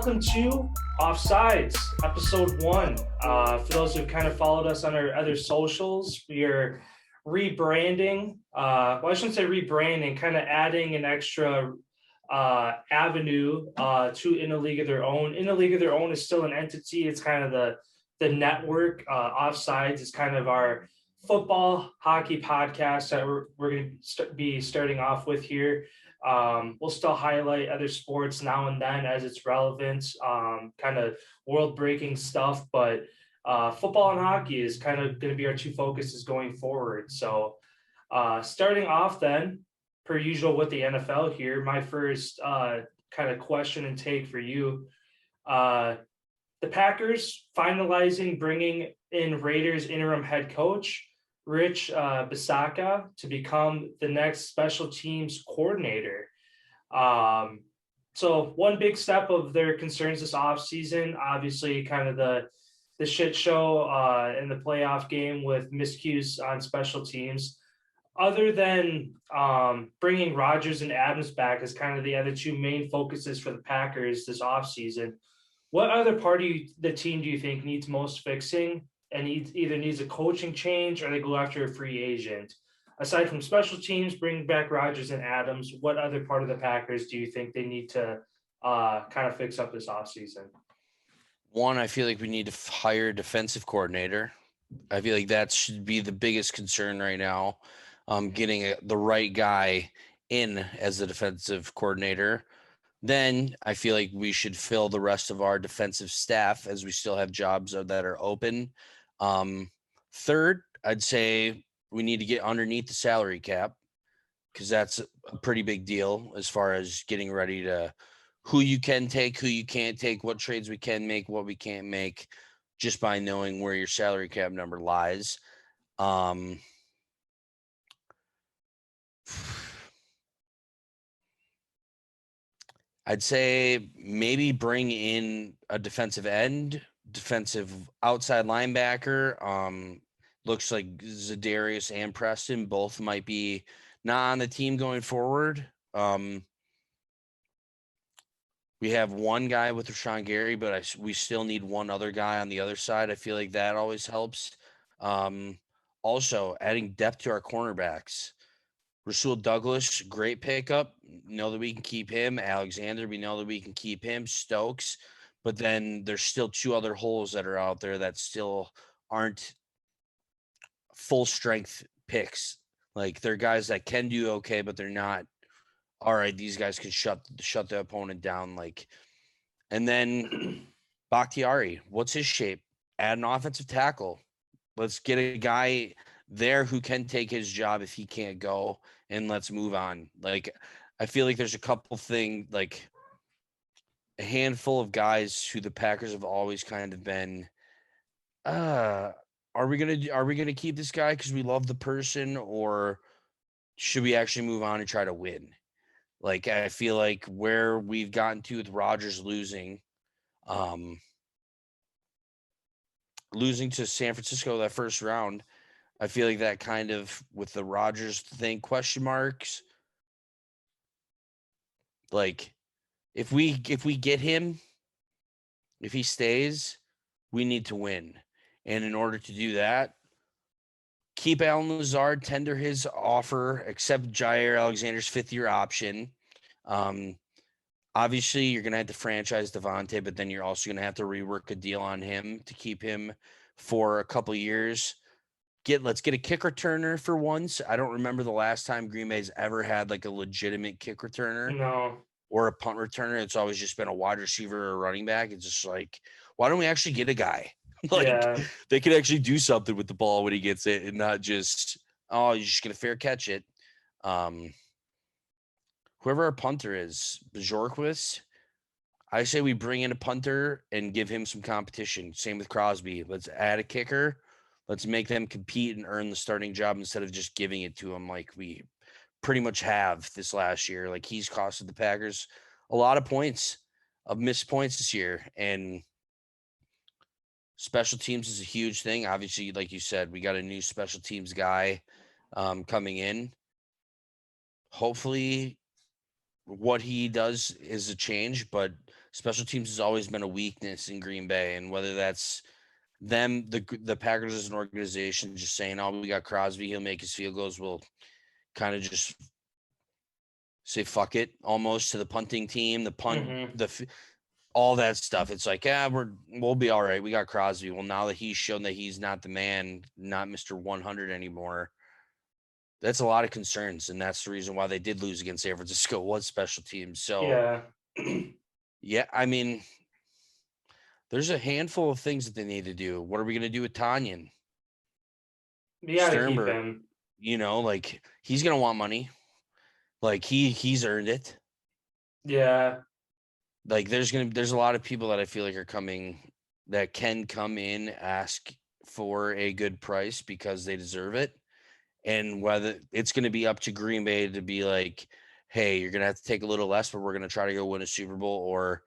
welcome to Offsides, episode 1. For those who've kind of followed us on our other socials, we are rebranding. I shouldn't say rebranding, kind of adding an extra avenue to In a League of Their Own. In a League of Their Own is still an entity. It's kind of the network. Offsides is kind of our football hockey podcast that we're going to be starting off with here. We'll still highlight other sports now and then as it's relevant, kind of world breaking stuff, but football and hockey is kind of going to be our two focuses going forward. So starting off then, per usual with the NFL here, my first kind of question and take for you. The Packers finalizing bringing in Raiders interim head coach Rich Bisaccia to become the next special teams coordinator. So one big step of their concerns this offseason, obviously kind of the shit show in the playoff game with miscues on special teams. Other than bringing Rodgers and Adams back as kind of the other two main focuses for the Packers this offseason, what other part of the team do you think needs most fixing and either needs a coaching change or they go after a free agent? Aside from special teams, bring back Rodgers and Adams, what other part of the Packers do you think they need to kind of fix up this offseason? One, I feel like we need to hire a defensive coordinator. I feel like that should be the biggest concern right now, getting the right guy in as the defensive coordinator. Then I feel like we should fill the rest of our defensive staff as we still have jobs that are open. Third, I'd say we need to get underneath the salary cap because that's a pretty big deal as far as getting ready to who you can take, who you can't take, what trades we can make, what we can't make, just by knowing where your salary cap number lies. I'd say maybe bring in a defensive end, defensive outside linebacker. Looks like Zadarius and Preston both might be not on the team going forward. We have one guy with Rashawn Gary, but we still need one other guy on the other side. I feel like that always helps. Also, adding depth to our cornerbacks. Rasul Douglas, great pickup. Know that we can keep him. Alexander, we know that we can keep him. Stokes. But then there's still two other holes that are out there that still aren't full strength picks. Like they're guys that can do okay, but they're not. All right, these guys can shut the opponent down. Like, and then Bakhtiari, what's his shape? Add an offensive tackle. Let's get a guy there who can take his job if he can't go, and let's move on. Like, I feel like there's a couple things, like a handful of guys who the Packers have always kind of been. Are we gonna keep this guy because we love the person, or should we actually move on and try to win? Like, I feel like where we've gotten to with Rodgers losing to San Francisco that first round, I feel like that kind of with the Rodgers thing, question marks. Like, if we get him, if he stays, we need to win. And in order to do that, keep Alan Lazard, tender his offer, accept Jair Alexander's 5th-year option. Obviously, you're going to have to franchise Devontae, but then you're also going to have to rework a deal on him to keep him for a couple years. Let's get a kick returner for once. I don't remember the last time Green Bay's ever had like a legitimate kick returner. No. Or a punt returner. It's always just been a wide receiver or a running back. It's just like, why don't we actually get a guy? They could actually do something with the ball when he gets it and not just, oh, you're just going to fair catch it. Whoever our punter is, Bjorkquist, I say we bring in a punter and give him some competition. Same with Crosby. Let's add a kicker. Let's make them compete and earn the starting job instead of just giving it to them like we pretty much have this last year. Like, he's costed the Packers a lot of points, of missed points this year. And special teams is a huge thing. Obviously, like you said, we got a new special teams guy coming in. Hopefully what he does is a change, but special teams has always been a weakness in Green Bay, and whether that's them, the Packers as an organization, just saying, "Oh, we got Crosby, he'll make his field goals," will kind of just say "fuck it" almost to the punting team, the punt, all that stuff. It's like, yeah, we'll be all right. We got Crosby. Well, now that he's shown that he's not the man, not Mr. 100 anymore, that's a lot of concerns, and that's the reason why they did lose against San Francisco was special teams. So yeah, I mean, there's a handful of things that they need to do. What are we going to do with Tanyan? You got to keep Sternberg, him. you know, like he's going to want money. Like he's earned it. Yeah. Like there's a lot of people that I feel like are coming that can come in, ask for a good price because they deserve it. And whether it's going to be up to Green Bay to be like, hey, you're going to have to take a little less, but we're going to try to go win a Super Bowl, or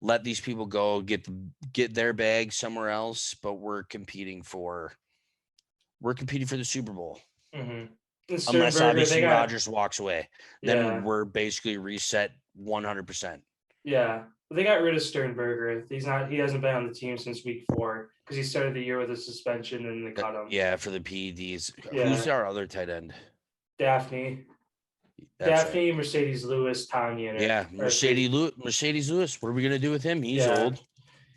let these people go get their bag somewhere else. But we're competing for the Super Bowl. Unless obviously Rodgers walks away, then we're basically reset 100%. Yeah. They got rid of Sternberger. He hasn't been on the team since week 4 because he started the year with a suspension and they cut him. Yeah, for the PEDs. Yeah. Who's our other tight end? Daphne. Daphne, right. Mercedes Lewis, Tanyan. Yeah, Mercedes Lewis. What are we gonna do with him? He's old.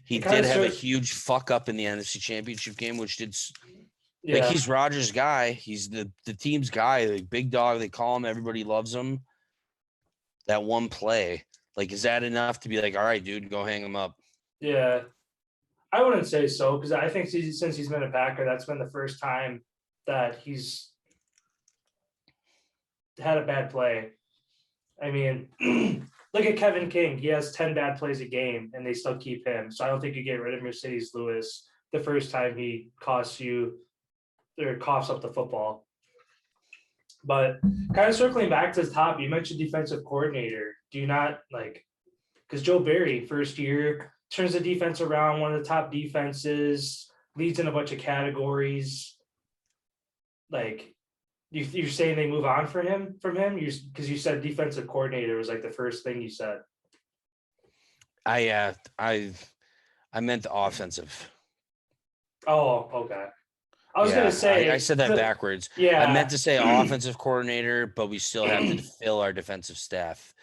He did have a huge fuck up in the NFC Championship game, which did. Like he's Rodgers' guy. He's the team's guy. Like big dog. They call him. Everybody loves him. That one play. Like, is that enough to be like, all right, dude, go hang him up? Yeah, I wouldn't say so because I think since he's been a Packer, that's been the first time that he's had a bad play. I mean, look at Kevin King. He has 10 bad plays a game, and they still keep him. So I don't think you get rid of Mercedes Lewis the first time he costs you or coughs up the football. But kind of circling back to the top, you mentioned defensive coordinator. Do you not because Joe Barry, first year, turns the defense around, one of the top defenses, leads in a bunch of categories. Like, you're saying they move on from him? Because you said defensive coordinator was like the first thing you said. I meant the offensive. Oh, okay. I was going to say. I said that backwards. Yeah. I meant to say offensive coordinator, but we still have to fill our defensive staff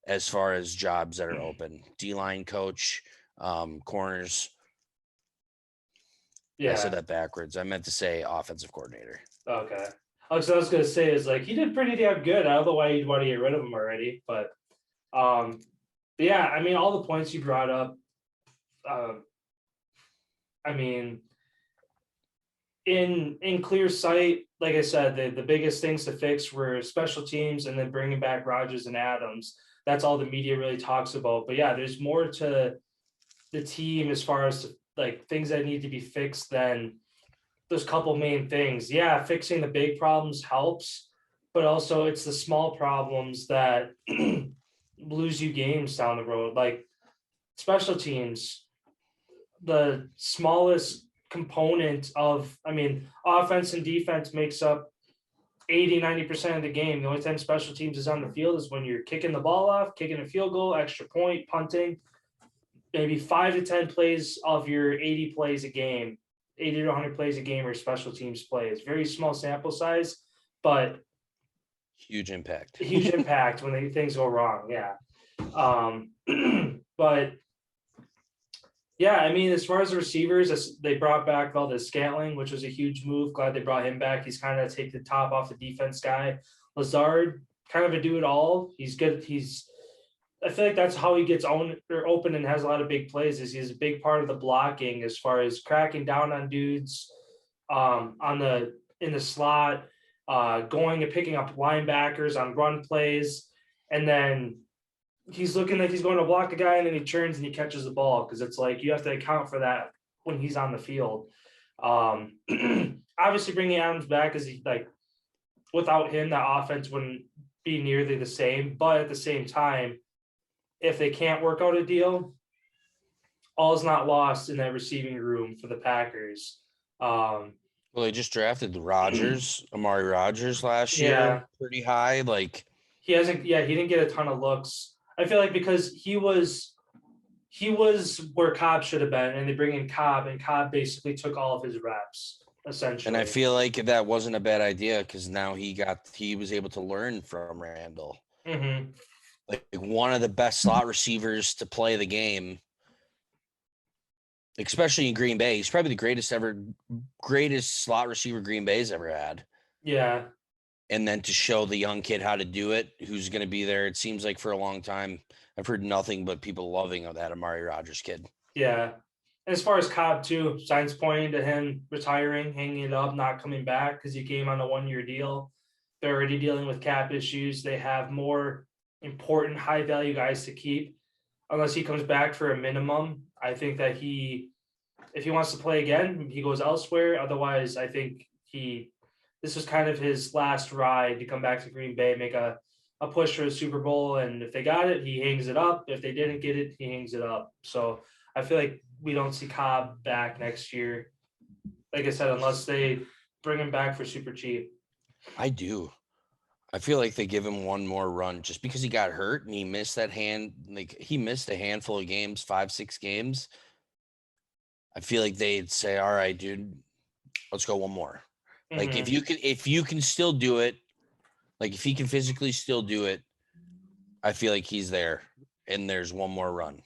as far as jobs that are open. D-line coach, corners. Yeah. I said that backwards. I meant to say offensive coordinator. Okay. I was going to say is he did pretty damn good. I don't know why you'd want to get rid of him already, but yeah, I mean, all the points you brought up, I mean, in clear sight, like I said, the biggest things to fix were special teams and then bringing back Rodgers and Adams. That's all the media really talks about. But yeah, there's more to the team as far as things that need to be fixed than those couple main things. Yeah, fixing the big problems helps, but also it's the small problems that lose you games down the road. Like special teams, the smallest component of, offense and defense makes up 80-90% of the game. The only time special teams is on the field is when you're kicking the ball off, kicking a field goal, extra point, punting. Maybe 5 to 10 plays of your 80 plays a game, 80 to 100 plays a game are special teams plays. Very small sample size, but huge impact. Huge impact when things go wrong. Yeah. But yeah, as far as the receivers, they brought back Valdez-Scantling, which was a huge move. Glad they brought him back. He's kind of take the top off the defense guy. Lazard, kind of a do-it-all. He's good. I feel like that's how he gets open and has a lot of big plays. He's a big part of the blocking as far as cracking down on dudes in the slot, going and picking up linebackers on run plays, and then he's looking like he's going to block a guy, and then he turns and he catches the ball because it's you have to account for that when he's on the field. Obviously, bringing Adams back is without him, that offense wouldn't be nearly the same. But at the same time, if they can't work out a deal, all is not lost in that receiving room for the Packers. Well, they just drafted Amari Rodgers last year, pretty high. He hasn't. Yeah, he didn't get a ton of looks. I feel like because he was where Cobb should have been, and they bring in Cobb, and Cobb basically took all of his reps And I essentially. feel like that wasn't a bad idea because now he was able to learn from Randall. Mm-hmm. Like one of the best slot receivers to play the game, especially in Green Bay. He's probably the greatest slot receiver Green Bay's ever had. Yeah, And then to show the young kid how to do it, who's going to be there. It seems like for a long time, I've heard nothing but people loving that Amari Rogers kid. yeah. And as far as Cobb too, signs pointing to him retiring, hanging it up, not coming back because he came on a 1-year deal. They're already dealing with cap issues. They have more important, high value guys to keep. Unless he comes back for a minimum, I think that if he wants to play again, he goes elsewhere. Otherwise, I think this was kind of his last ride to come back to Green Bay, make a push for a Super Bowl. And if they got it, he hangs it up. If they didn't get it, he hangs it up. So I feel like we don't see Cobb back next year. Like I said, unless they bring him back for super cheap. I do. I feel like they give him one more run just because he got hurt and he missed he missed a handful of games, 5-6 games. I feel like they'd say, all right, dude, let's go one more. Like Mm-hmm. if you can still do it, like if he can physically still do it, I feel like he's there and there's one more run.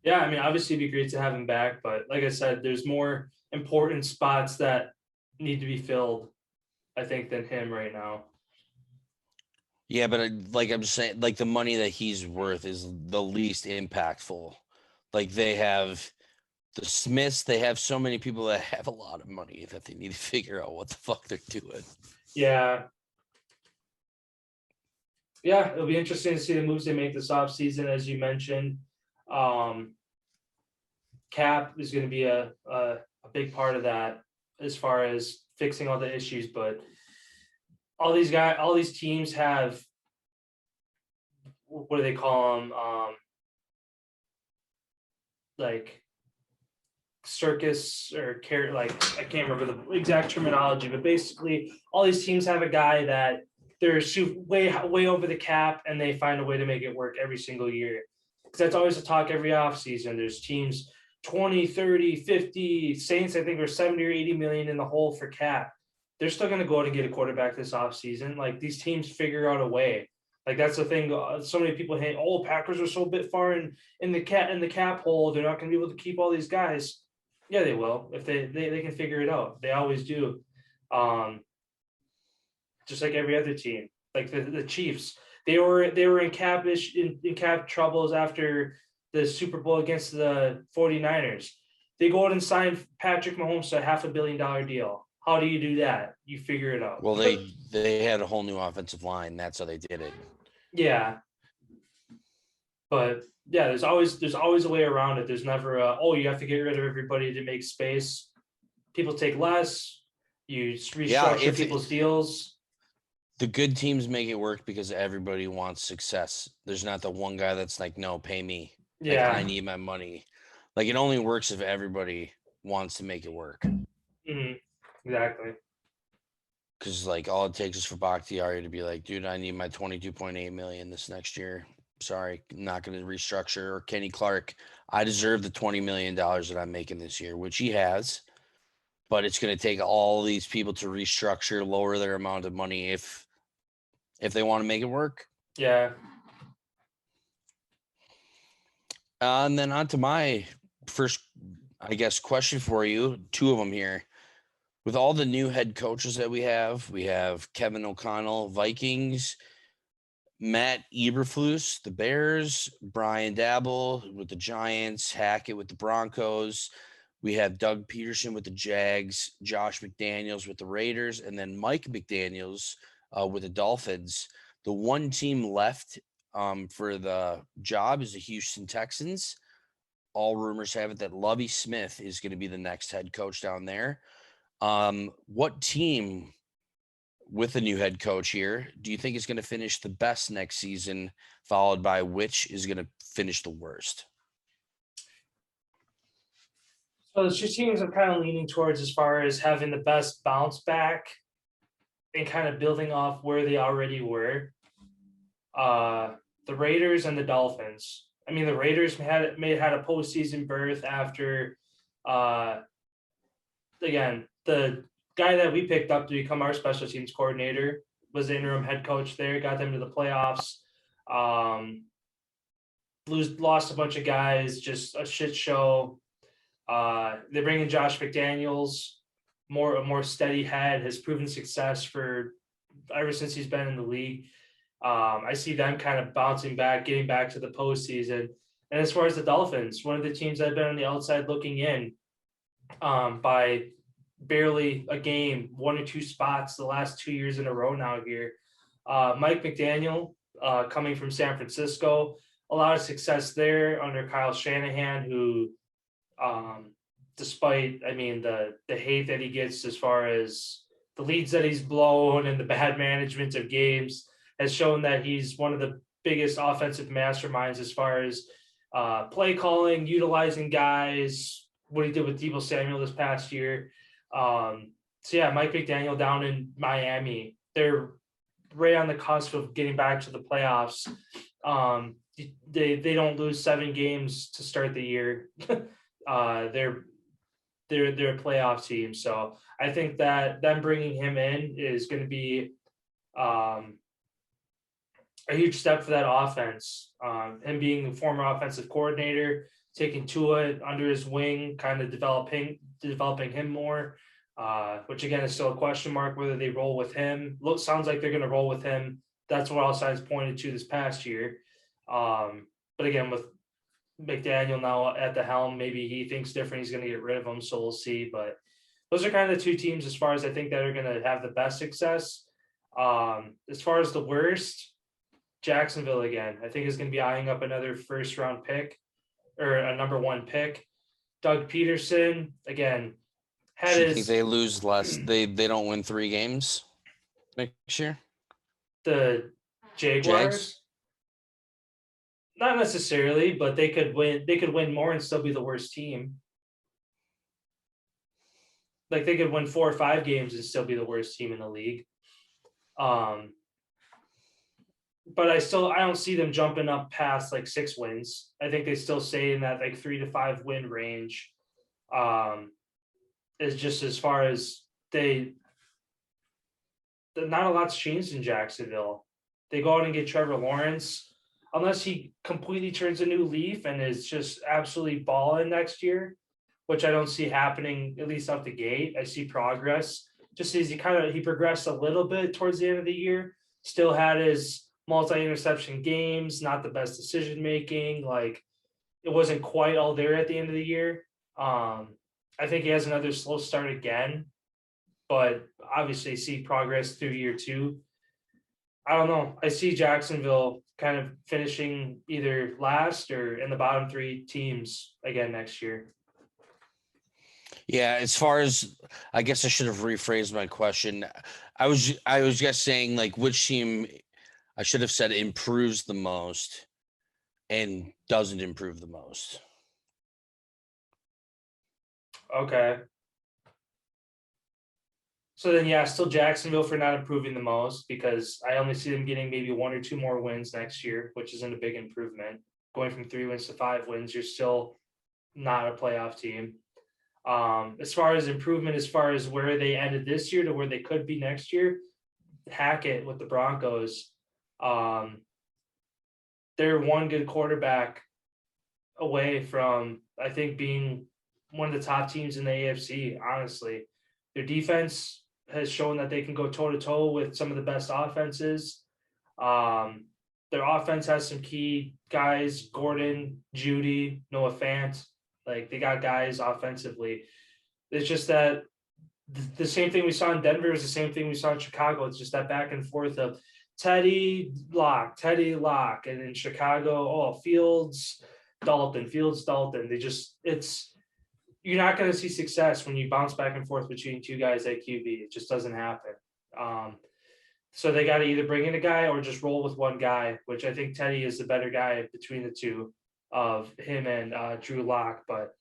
Yeah, I mean, obviously it'd be great to have him back, but like I said, there's more important spots that need to be filled, I think, than him right now. Yeah, but like I'm saying, like the money that he's worth is the least impactful. Like they have the Smiths, they have so many people that have a lot of money that they need to figure out what the fuck they're doing. Yeah. Yeah, it'll be interesting to see the moves they make this offseason, as you mentioned. Um, Cap is going to be a big part of that as far as fixing all the issues, but all these teams have, what do they call them? Like circus or care, like I can't remember the exact terminology, but basically all these teams have a guy that they're way over the cap and they find a way to make it work every single year. Because that's always a talk every offseason. There's teams 20, 30, 50, Saints, I think, are 70 or 80 million in the hole for cap. They're still going to go out and get a quarterback this offseason. Like these teams figure out a way. Like that's the thing. So many people hate, oh, Packers are so bit far in the cap hole. They're not going to be able to keep all these guys. Yeah, they will if they can figure it out. They always do. Um, just like every other team, like the Chiefs, they were in cap troubles after the Super Bowl against the 49ers. They go out and sign Patrick Mahomes to a $500 million deal. How do you do that? You figure it out. Well, they had a whole new offensive line. That's how they did it. Yeah, but yeah, there's always a way around it. There's never you have to get rid of everybody to make space. People take less. You Yeah, restructure people's deals. the good teams make it work because everybody wants success. There's not the one guy that's like, no, pay me. Like I Yeah. need my money. Like it only works if everybody wants to make it work. Mm-hmm. Exactly. Because like all it takes is for Bakhtiari to be like, dude, I need my 22.8 million this next year. Sorry, I'm not going to restructure. Or Kenny Clark, I deserve the $20 million that I'm making this year, which he has. But it's going to take all these people to restructure, lower their amount of money if they want to make it work. Yeah. And then on to my first, I guess, question for you. Two of them here. With all the new head coaches that we have Kevin O'Connell, Vikings, Matt Eberflus, the Bears, Brian Dabble with the Giants, Hackett with the Broncos. We have Doug Peterson with the Jags, Josh McDaniels with the Raiders, and then Mike McDaniels with the Dolphins. The one team left for the job is the Houston Texans. All rumors have it that Lovie Smith is going to be the next head coach down there. What team with a new head coach here do you think is going to finish the best next season, followed by which is going to finish the worst? So the two teams I'm kind of leaning towards as far as having the best bounce back. and kind of building off where they already were. The Raiders and the Dolphins. I mean, the Raiders had a postseason berth after, again, the guy that we picked up to become our special teams coordinator was the interim head coach there, got them to the playoffs. Um, lost a bunch of guys, just a shit show. They bring in Josh McDaniels, a more steady head, has proven success for ever since he's been in the league. I see them kind of bouncing back, getting back to the postseason. And as far as the Dolphins, one of the teams that have been on the outside looking in by barely a game, 1 or 2 spots the last 2 years in a row now here. Mike McDaniel, coming from San Francisco, a lot of success there under Kyle Shanahan, who, despite, I mean, the hate that he gets as far as the leads that he's blown and the bad management of games, has shown that he's one of the biggest offensive masterminds as far as play calling, utilizing guys, what he did with Deebo Samuel this past year. So yeah, Mike McDaniel down in Miami, they're right on the cusp of getting back to the playoffs. They don't lose 7 games to start the year. They're a playoff team, so I think that them bringing him in is going to be a huge step for that offense. Him being the former offensive coordinator, taking Tua under his wing, kind of developing him more, which again is still a question mark whether they roll with him. Sounds like they're going to roll with him. That's what all signs pointed to this past year. But again, with McDaniel now at the helm, maybe he thinks different. He's going to get rid of him, so we'll see. But those are kind of the 2 teams as far as I think that are going to have the best success. As far as the worst, Jacksonville again, I think is going to be eyeing up another first round pick or a number 1 pick. Doug Peterson again had Do you his. think they lose less? They don't win 3 games next year. The Jaguars. Jags? Not necessarily, but they could win. They could win more and still be the worst team. Like they could win 4 or 5 games and still be the worst team in the league. But I don't see them jumping up past like 6 wins. I think they still stay in that like 3 to 5 win range. Is just as far as not a lot's changed in Jacksonville. They go out and get Trevor Lawrence, unless he completely turns a new leaf and is just absolutely balling next year, which I don't see happening, at least out the gate. I see progress. Just as he progressed a little bit towards the end of the year, still had his multi-interception games, not the best decision making. Like it wasn't quite all there at the end of the year. I think he has another slow start again, but obviously see progress through year 2. I don't know. I see Jacksonville kind of finishing either last or in the bottom 3 teams again next year. Yeah, as far as I guess I should have rephrased my question. I was just saying like which team I should have said improves the most and doesn't improve the most. Okay. So then, yeah, still Jacksonville for not improving the most because I only see them getting maybe 1 or 2 more wins next year, which isn't a big improvement. Going from 3 wins to 5 wins, you're still not a playoff team. As far as improvement, as far as where they ended this year to where they could be next year, Hackett with the Broncos. They're one good quarterback away from, I think, being one of the top teams in the AFC, honestly. Their defense has shown that they can go toe-to-toe with some of the best offenses. Their offense has some key guys, Gordon, Judy, Noah Fant. Like, they got guys offensively. It's just that the same thing we saw in Denver is the same thing we saw in Chicago. It's just that back and forth of Teddy, Lock. And in Chicago, Fields, Dalton. You're not going to see success when you bounce back and forth between 2 guys at QB. It just doesn't happen. So they got to either bring in a guy or just roll with one guy, which I think Teddy is the better guy between the 2 of him and Drew Lock. But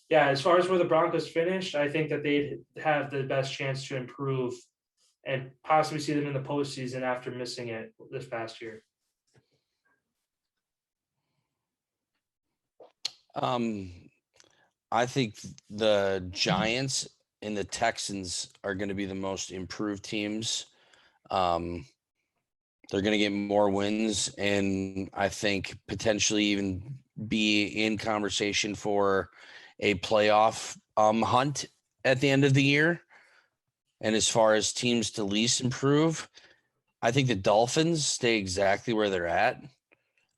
yeah, as far as where the Broncos finished, I think that they'd have the best chance to improve and possibly see them in the postseason after missing it this past year. I think the Giants and the Texans are going to be the most improved teams. They're going to get more wins, and I think potentially even be in conversation for a playoff hunt at the end of the year. And as far as teams to least improve, I think the Dolphins stay exactly where they're at.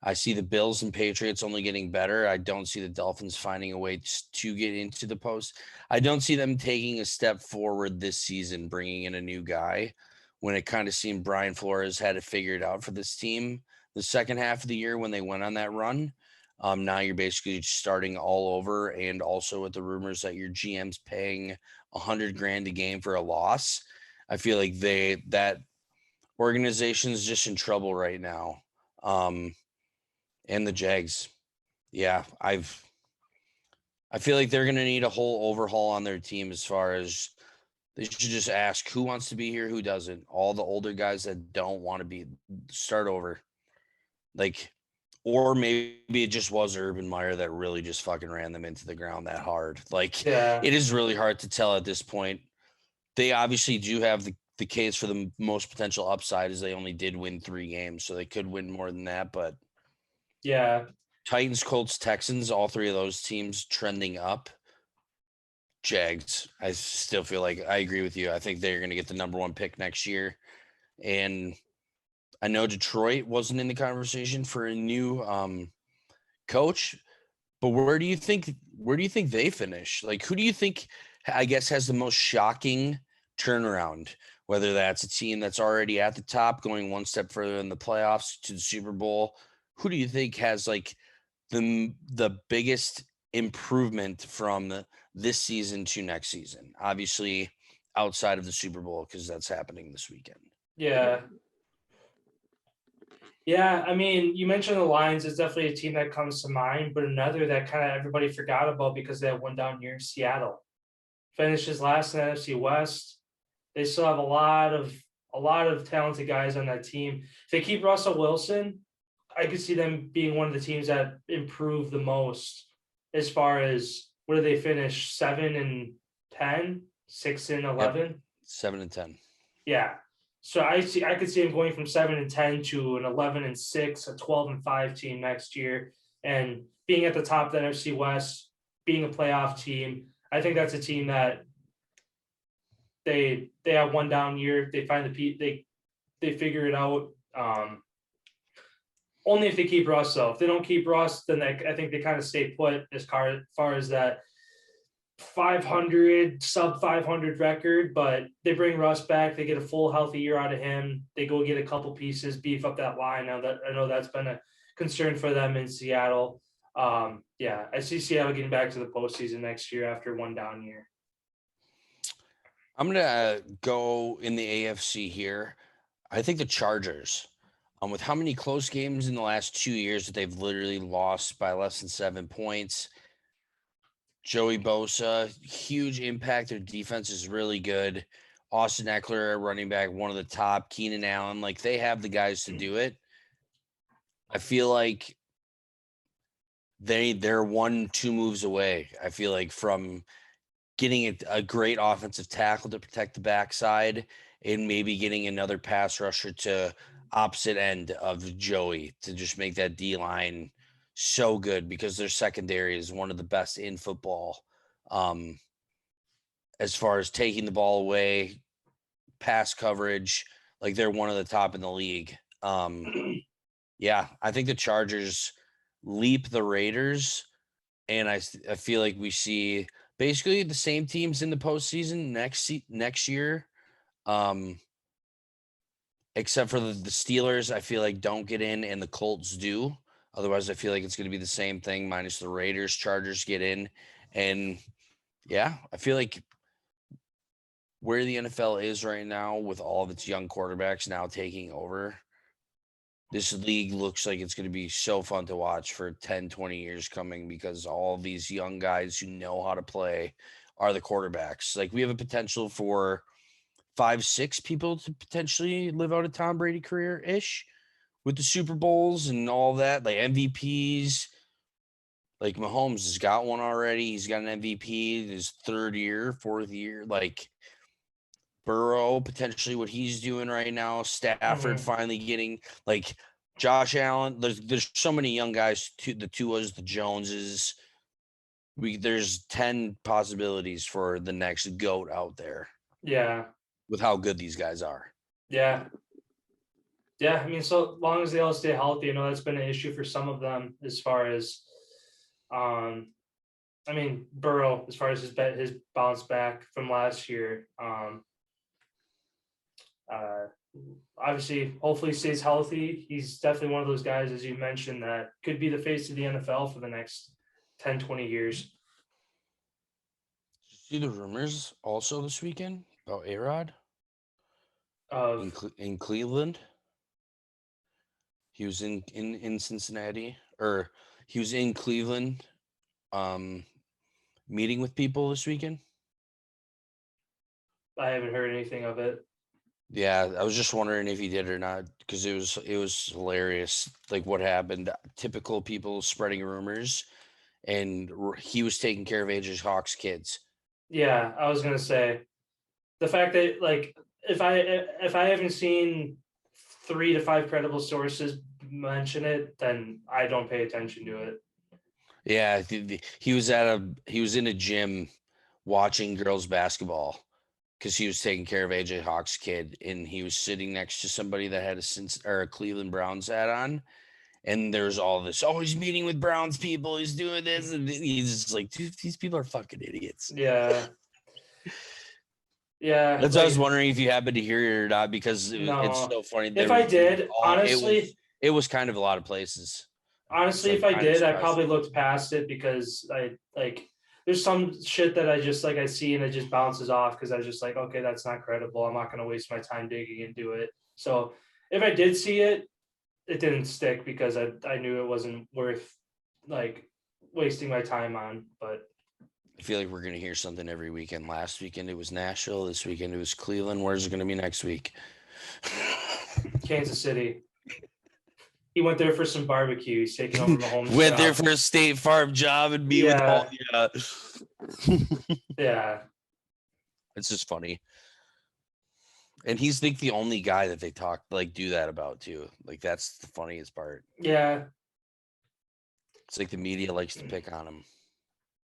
I see the Bills and Patriots only getting better. I don't see the Dolphins finding a way to get into the post. I don't see them taking a step forward this season, bringing in a new guy, when it kind of seemed Brian Flores had it figured out for this team the second half of the year when they went on that run. Now you're basically starting all over, and also with the rumors that your GM's paying $100,000 a game for a loss. I feel like that organization is just in trouble right now. And the Jags, yeah, I feel like they're going to need a whole overhaul on their team, as far as they should just ask who wants to be here, who doesn't. All the older guys that don't want to start over. Like, or maybe it just was Urban Meyer that really just fucking ran them into the ground that hard. Like, Yeah. It is really hard to tell at this point. They obviously do have the case for the most potential upside, as they only did win 3 games, so they could win more than that. But yeah, Titans, Colts, Texans, all 3 of those teams trending up. Jags, I still feel like I agree with you. I think they're going to get the number 1 pick next year. And I know Detroit wasn't in the conversation for a new coach, but where do you think they finish? Like, who do you think, I guess, has the most shocking turnaround? Whether that's a team that's already at the top, going one step further in the playoffs to the Super Bowl, who do you think has like the biggest improvement from this season to next season? Obviously, outside of the Super Bowl, because that's happening this weekend. yeah. Yeah, I mean, you mentioned the Lions is definitely a team that comes to mind, but another that kind of everybody forgot about because they had one down year, Seattle. Finishes last in the NFC West. They still have a lot of talented guys on that team. If they keep Russell Wilson, I could see them being one of the teams that improve the most, as far as what do they finish? 7-10, 6-11? Yep. 7-10. Yeah. So I could see him going from 7-10 to an 11-6, a 12-5 team next year, and being at the top of the NFC West, being a playoff team. I think that's a team that they have one down year. They find they figure it out. Only if they keep Russ, though. If they don't keep Russ, then I think they kind of stay put as far as that 500, sub 500 record. But they bring Russ back. They get a full healthy year out of him. They go get a couple pieces, beef up that line. Now that I know that's been a concern for them in Seattle. Yeah, I see Seattle getting back to the postseason next year after one down year. I'm going to go in the AFC here. I think the Chargers, with how many close games in the last 2 years that they've literally lost by less than 7 points. Joey Bosa, huge impact. Their defense is really good. Austin Eckler, running back, one of the top. Keenan Allen, like, they have the guys to do it. I feel like they're 1-2 moves away. I feel like from getting a great offensive tackle to protect the backside, and maybe getting another pass rusher to opposite end of Joey to just make that D line so good, because their secondary is one of the best in football. As far as taking the ball away, pass coverage, like, they're one of the top in the league. Yeah, I think the Chargers leap the Raiders, and I feel like we see basically the same teams in the postseason next year. Except for the Steelers, I feel like don't get in, and the Colts do. Otherwise, I feel like it's going to be the same thing, minus the Raiders. Chargers get in. And yeah, I feel like where the NFL is right now, with all of its young quarterbacks now taking over, this league looks like it's going to be so fun to watch for 10, 20 years coming, because all of these young guys who know how to play are the quarterbacks. Like, we have a potential for 5-6 people to potentially live out a Tom Brady career ish with the Super Bowls and all that, like MVPs. Like Mahomes has got one already. He's got an MVP in his 4th year. Like Burrow, potentially what he's doing right now. Stafford finally getting like Josh Allen. There's so many young guys. The Tuas, the Joneses. There's 10 possibilities for the next GOAT out there. Yeah. With how good these guys are. Yeah. Yeah. I mean, so long as they all stay healthy, that's been an issue for some of them as far as, I mean, Burrow, as far as his bounce back from last year. Obviously, hopefully stays healthy. He's definitely one of those guys, as you mentioned, that could be the face of the NFL for the next 10, 20 years. Did you see the rumors also this weekend about A-Rod? In Cleveland? He was in Cincinnati, or he was in Cleveland meeting with people this weekend. I haven't heard anything of it. Yeah, I was just wondering if he did or not, because it was hilarious, like what happened. Typical people spreading rumors, and he was taking care of AJ Hawk's kids. Yeah, I was gonna say the fact that, like, if I haven't seen 3 to 5 credible sources mention it, then I don't pay attention to it. Yeah, he was in a gym watching girls basketball because he was taking care of AJ Hawk's kid, and he was sitting next to somebody that had a Cleveland Browns hat on, and there's all this. Oh, he's meeting with Browns people. He's doing this, and he's just like, dude, these people are fucking idiots. Yeah. Yeah. That's why I was wondering if you happened to hear it or not, because it's so funny. If I did, honestly, it was kind of a lot of places. Honestly, if I did, I probably looked past it because there's some shit that I just I see and it just bounces off because I was just like, okay, that's not credible. I'm not going to waste my time digging into it. So if I did see it, it didn't stick because I knew it wasn't worth wasting my time on. But I feel like we're going to hear something every weekend. Last weekend it was Nashville. This weekend it was Cleveland. Where's it going to be next week? Kansas City. He went there for some barbecue. He's taking over Mahomes. Went there for a State Farm job and meet with all. Yeah. Yeah. It's just funny. And he's the only guy that they do that about too. Like that's the funniest part. Yeah. It's like the media likes to pick on him.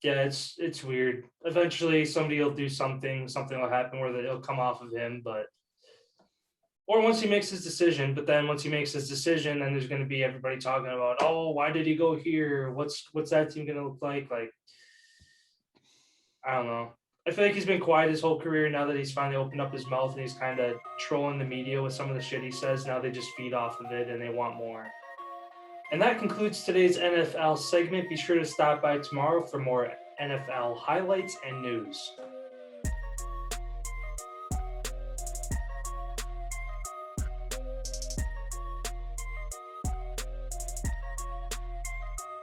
Yeah, it's weird. Eventually somebody will do something will happen where it'll come off of him, or once he makes his decision, but then once he makes his decision, then there's going to be everybody talking about, oh, why did he go here? What's that team going to look like? Like, I don't know. I feel like he's been quiet his whole career. Now that he's finally opened up his mouth and he's kind of trolling the media with some of the shit he says, now they just feed off of it and they want more. And that concludes today's NFL segment. Be sure to stop by tomorrow for more NFL highlights and news.